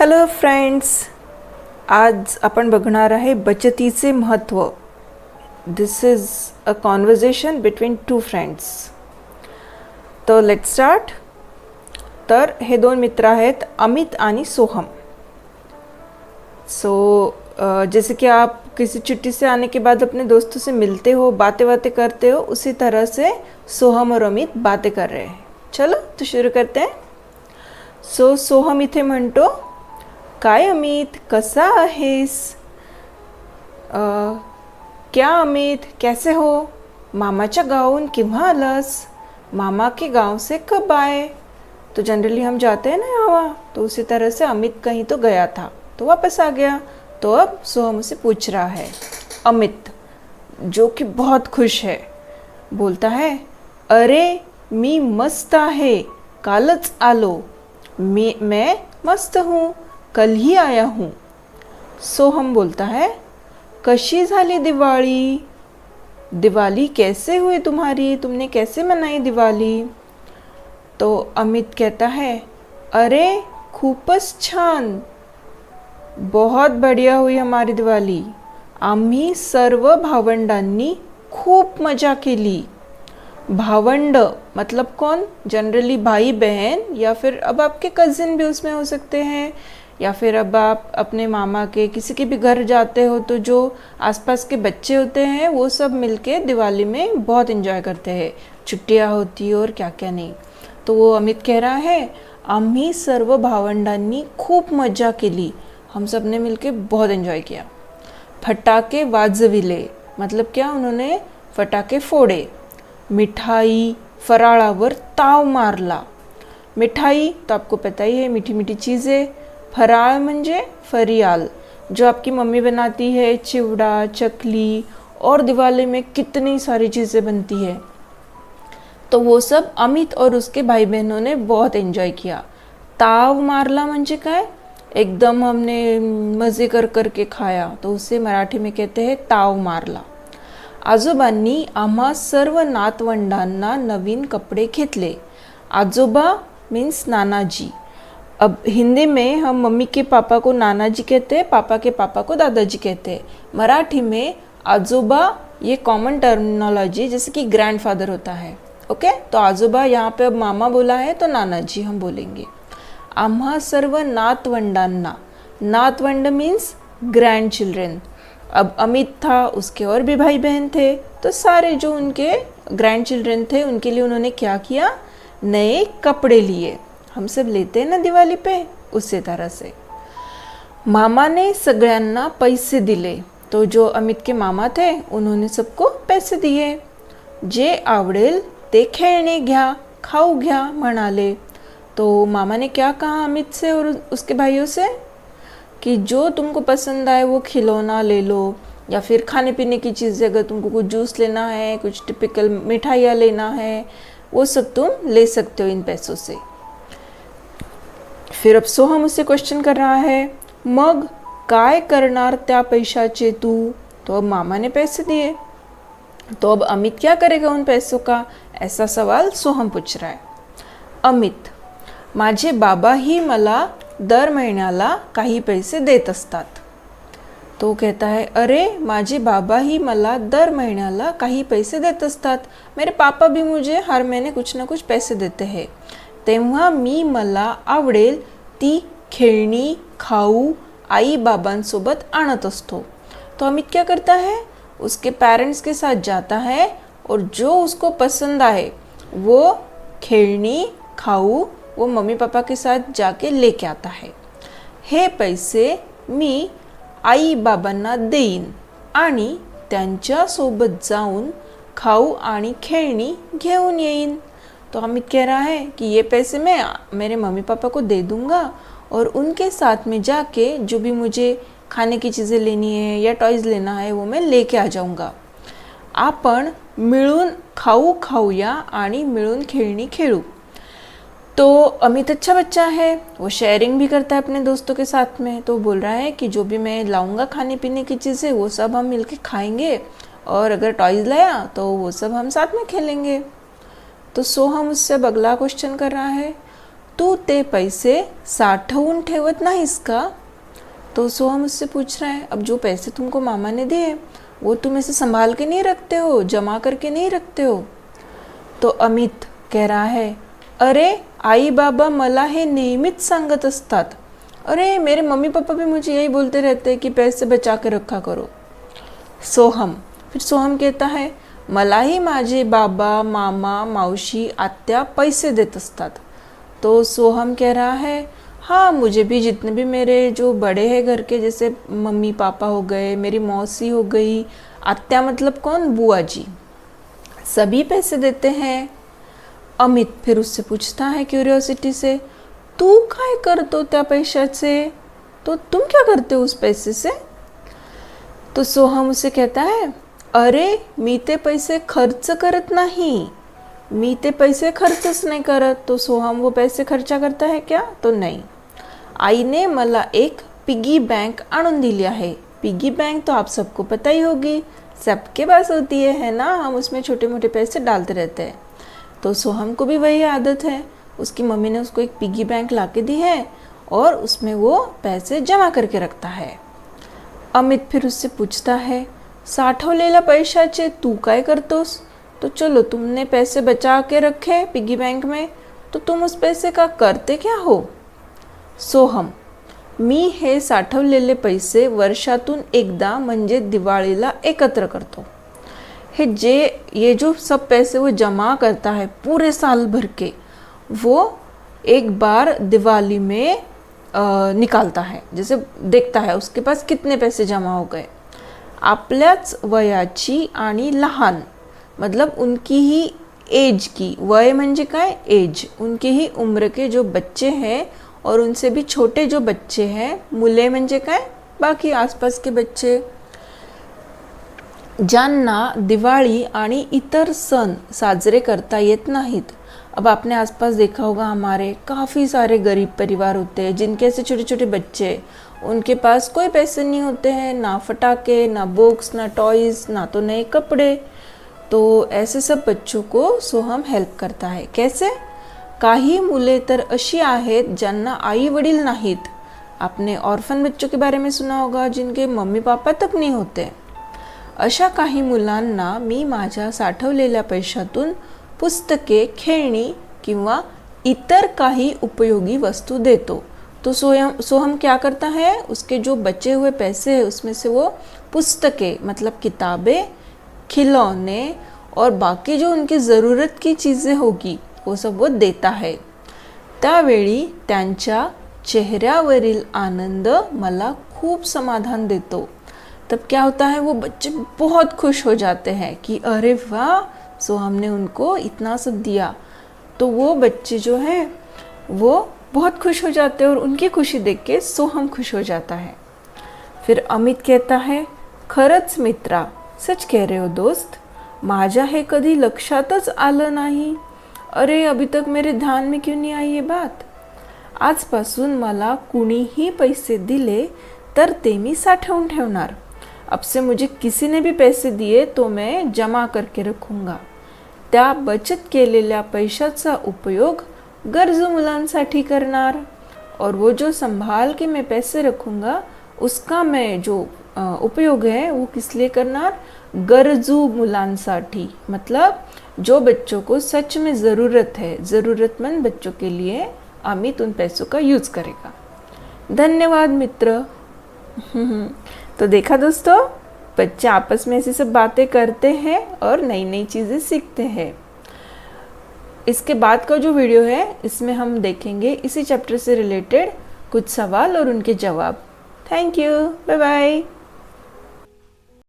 Hello friends, आज आपण बघणार आहे बचतीचे महत्त्व. This is a conversation between two friends. So let's start. तर हे दोन मित्र आहेत, अमित आणि सोहम. जैसे कि आप किसी छुट्टी से आने के बाद अपने दोस्तों से मिलते हो, बातें बातें करते हो, उसी तरह से सोहम और अमित बातें कर रहे हैं. चलो तो शुरू करते हैं. सोहम इथे म्हणतो, काय अमित, कसा आहेस? क्या अमित, कैसे हो? मामाच्या गावाहून केव्हा आलास? मामा के गांव से कब आए? तो जनरली हम जाते हैं ना यहाँ, तो उसी तरह से अमित कहीं तो गया था तो वापस आ गया. तो अब सोहम उसे पूछ रहा है. अमित जो कि बहुत खुश है बोलता है, अरे मी मस्त आहे, कालच आलो. मैं मस्त हूँ, कल ही आया हूँ. सोहम बोलता है, कशी झाली दिवाळी? दिवाली कैसे हुई तुम्हारी? तुमने कैसे मनाई दिवाली? तो अमित कहता है, अरे खूपच छान, बहुत बढ़िया हुई हमारी दिवाली. आम्ही सर्व भावंडांनी खूप मजा केली. भावंड मतलब कौन? जनरली भाई बहन, या फिर अब आपके कज़िन भी उसमें हो सकते हैं, या फिर अब आप अपने मामा के किसी के भी घर जाते हो तो जो आसपास के बच्चे होते हैं वो सब मिलके दिवाली में बहुत एंजॉय करते हैं. छुट्टियां होती और क्या क्या नहीं. तो वो अमित कह रहा है, आम्ही सर्व भावंडांनी खूप मजा केली, हम सब ने मिलके बहुत एंजॉय किया. फटाके वाजविले मतलब क्या? उन्होंने फटाके फोड़े. मिठाई फराळावर ताव मारला. मिठाई तो आपको पता ही है, मीठी मीठी चीज़ें. फराळ म्हणजे फरियाल, जो आपकी मम्मी बनाती है, चिवड़ा, चकली, और दिवाली में कितनी सारी चीज़ें बनती है. तो वो सब अमित और उसके भाई बहनों ने बहुत एंजॉय किया. ताव मारला म्हणजे काय? एकदम हमने मज़े कर कर के खाया, तो उसे मराठी में कहते हैं ताव मारला. आजोबांनी आम्हा सर्व नातवंडांना नवीन कपड़े घेतले. आजोबा मीन्स नानाजी. अब हिंदी में हम मम्मी के पापा को नाना जी कहते हैं, पापा के पापा को दादाजी कहते हैं. मराठी में आजोबा ये कॉमन टर्मिनोलॉजी, जैसे कि ग्रैंडफादर होता है. ओके, तो आजोबा यहाँ पे अब मामा बोला है तो नाना जी हम बोलेंगे. आम्हा सर्व नातवंडांना, नातवंड मीन्स ग्रैंड चिल्ड्रेन. अब अमित था, उसके और भी भाई बहन थे, तो सारे जो उनके ग्रैंड चिल्ड्रेन थे उनके लिए उन्होंने क्या किया? नए कपड़े लिए. हम सब लेते हैं ना दिवाली पे, उसी तरह से. मामा ने सगळ्यांना पैसे दिले. तो जो अमित के मामा थे उन्होंने सबको पैसे दिए. जे आवडेल ते खेळणे घ्या, खाऊ घ्या म्हणाले. तो मामा ने क्या कहा अमित से और उसके भाइयों से कि जो तुमको पसंद आए वो खिलौना ले लो, या फिर खाने पीने की चीज़ें, अगर तुमको कुछ जूस लेना है, कुछ टिपिकल मिठाइयाँ लेना है, वो सब तुम ले सकते हो इन पैसों से. फिर अब सोहम उससे क्वेश्चन कर रहा है, मग काय करणार त्या पैशाचे तू? तो अब मामा ने पैसे दिए, तो अब अमित क्या करेगा उन पैसों का? ऐसा सवाल सोहम पूछ रहा है. अमित, माझे बाबा ही मला दर महिन्याला काही पैसे देत असतात. तो कहता है, अरे माझे बाबा ही मला दर महिन्याला काही पैसे देत असतात. मेरे पापा भी मुझे हर महीने कुछ ना कुछ पैसे देते हैं. तेव्हा मी मला आवडेल ती खेळणी, खाऊ आई बाबांसोबत आणत असतो. तो अमित क्या करता है? उसके पेरेंट्स के साथ जाता है और जो उसको पसंद आए वो खेळणी, खाऊ वो मम्मी पापा के साथ जाके लेके आता है. हे पैसे मी आई बाबांना देईन आणि त्यांच्यासोबत जाऊन खाऊ आणि खेळणी घेऊन येईन. तो अमित कह रहा है कि ये पैसे मैं मेरे मम्मी पापा को दे दूँगा और उनके साथ में जाके जो भी मुझे खाने की चीज़ें लेनी है या टॉयज़ लेना है वो मैं लेके आ जाऊँगा. आपण मिळून खाऊ खाऊया आणि मिळून खेळणी खेळू. तो अमित अच्छा बच्चा है, वो शेयरिंग भी करता है अपने दोस्तों के साथ में. तो बोल रहा है कि जो भी मैं लाऊंगा खाने पीने की चीज़ें वो सब हम मिलके खाएंगे, और अगर टॉयज़ लाया तो वो सब हम साथ में खेलेंगे. तो सोहम उससे अब अगला क्वेश्चन कर रहा है, तू ते पैसे साठवून ठेवत नाहीस का? तो सोहम उससे पूछ रहा है, अब जो पैसे तुमको मामा ने दिए वो तुम ऐसे संभाल के नहीं रखते हो, जमा करके नहीं रखते हो? तो अमित कह रहा है, अरे आई बाबा मला हे नेहमीच सांगत असतात. अरे मेरे मम्मी पापा भी मुझे यही बोलते रहते हैं कि पैसे बचा के रखा करो. फिर सोहम कहता है, मलाही माझे बाबा मामा मावशी आत्या पैसे देत असतात. तो सोहम कह रहा है, हाँ मुझे भी जितने भी मेरे जो बड़े हैं घर के, जैसे मम्मी पापा हो गए, मेरी मौसी हो गई, आत्या मतलब कौन, बुआ जी, सभी पैसे देते हैं. अमित फिर उससे पूछता है क्यूरियोसिटी से, तू काय करतो त्या पैशाचे? तो तुम क्या करते हो उस पैसे से? तो सोहम उसे कहता है, अरे मी ते पैसे खर्च करत नाही, मी ते पैसे खर्चच नाही करत. तो सोहम वो पैसे खर्चा करता है क्या? तो नहीं. आईने मला एक पिगी बैंक आणून दिली आहे. पिगी बैंक तो आप सबको पता ही होगी, सबके पास होती है ना, हम उसमें छोटे मोटे पैसे डालते रहते हैं. तो सोहम को भी वही आदत है, उसकी मम्मी ने उसको एक पिगी बैंक ला के दी है और उसमें वो पैसे जमा करके रखता है. अमित फिर उससे पूछता है, साठवलेल्या पैशाचे तू काय करतोस? तो चलो तुमने पैसे बचा के रखे पिगी बैंक में, तो तुम उस पैसे का करते क्या हो? सोहम, मी हे साठवलेले पैसे वर्षातून एकदा म्हणजे दिवाळीला एकत्र करतो. ये जो सब पैसे वो जमा करता है पूरे साल भर के, वो एक बार दिवाली में निकालता है. जैसे देखता है उसके पास कितने पैसे जमा हो गए. आपल्याच वयाची आणि लहान, मतलब उनकी ही एज की, वय म्हणजे काय, एज, उनकी ही उम्र के जो बच्चे हैं और उनसे भी छोटे जो बच्चे हैं, मुले म्हणजे काय, बाकी आसपास के बच्चे, ज्यांना दिवाळी आणि इतर सण साजरे करता येत नाहीत. अब आपने आसपास देखा होगा, हमारे काफ़ी सारे गरीब परिवार होते हैं जिनके ऐसे छोटे छोटे बच्चे, उनके पास कोई पैसे नहीं होते हैं, ना फटाके, ना बुक्स, ना टॉयज़, ना तो नए कपड़े. तो ऐसे सब बच्चों को सोहम हेल्प करता है. कैसे? काही मुले तर अशी आहेत ज्यांना आई वडील नाहीत. आपने ऑर्फन बच्चों के बारे में सुना होगा, जिनके मम्मी पापा तक नहीं होते. अशा काही मुलांना मी माझ्या साठवलेल्या पैशातून पुस्तके, खेळणी किंवा इतर काही उपयोगी वस्तू देतो. तो सोहम क्या करता है, उसके जो बचे हुए पैसे हैं उसमें से वो पुस्तकें मतलब किताबें, खिलौने और बाकी जो उनकी ज़रूरत की चीज़ें होगी वो सब वो देता है. त्यावेळी त्यांच्या चेहऱ्यावरील आनंद मला खूप समाधान देतो. तब क्या होता है, वो बच्चे बहुत खुश हो जाते हैं कि अरे वाह, सो हमने उनको इतना सब दिया. तो वो बच्चे जो हैं वो बहुत खुश हो जाते हैं और उनकी खुशी देख के सोहम खुश हो जाता है. फिर अमित कहता है, खरंच मित्रा, सच कह रहे हो दोस्त, माझ्या हे कधी लक्षातच आलं नाही. अरे अभी तक मेरे ध्यान में क्यों नहीं आई ये बात. आजपासून मला कुणीही पैसे दिले तर ते मी साठवून ठेवणार. अब से मुझे किसी ने भी पैसे दिए तो मैं जमा करके रखूँगा. त्या बचत केलेल्या पैशाचा उपयोग गरजू मुलांसाठी करणार. और वो जो संभाल के मैं पैसे रखूँगा उसका मैं जो उपयोग है वो किस लिए करणार, गरजू मुलांसाठी, मतलब जो बच्चों को सच में ज़रूरत है, ज़रूरतमंद बच्चों के लिए अमित उन पैसों का यूज़ करेगा. धन्यवाद मित्र. तो देखा दोस्तों, बच्चे आपस में ऐसी सब बातें करते हैं और नई नई चीज़ें सीखते हैं. इसके बाद का जो वीडियो है इसमें हम देखेंगे इसी चैप्टर से रिलेटेड कुछ सवाल और उनके जवाब. Thank you, bye bye.